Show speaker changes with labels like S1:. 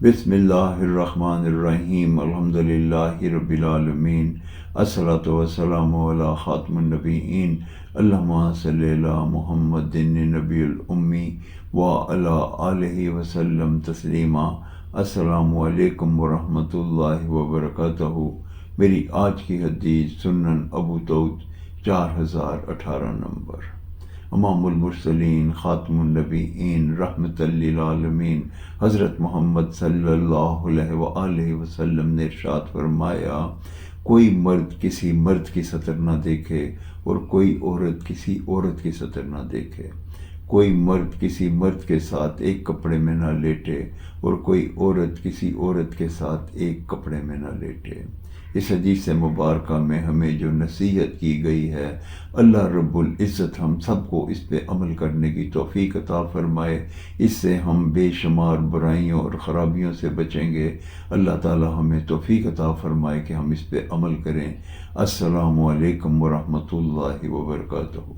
S1: بسم اللہ الرحمن الرحیم الحمدللہ رب العالمین الصلاۃ والسلام علی خاتم النبیین اللہم صلی علی محمد نبی الامی وعلی آلہ وسلم تسلیما۔ السلام علیکم ورحمۃ اللہ وبرکاتہ۔ میری آج کی حدیث سنن ابو داؤد 4018 نمبر۔ امام المرسلین خاتم النبیین رحمت للعالمین حضرت محمد صلی اللہ علیہ وآلہ وسلم نے ارشاد فرمایا، کوئی مرد کسی مرد کی سطر نہ دیکھے اور کوئی عورت کسی عورت کی سطر نہ دیکھے، کوئی مرد کسی مرد کے ساتھ ایک کپڑے میں نہ لیٹے اور کوئی عورت کسی عورت کے ساتھ ایک کپڑے میں نہ لیٹے۔ اس حدیث مبارکہ میں ہمیں جو نصیحت کی گئی ہے، اللہ رب العزت ہم سب کو اس پہ عمل کرنے کی توفیق عطا فرمائے، اس سے ہم بے شمار برائیوں اور خرابیوں سے بچیں گے۔ اللہ تعالی ہمیں توفیق عطا فرمائے کہ ہم اس پہ عمل کریں۔ السلام علیکم ورحمۃ اللہ وبرکاتہ۔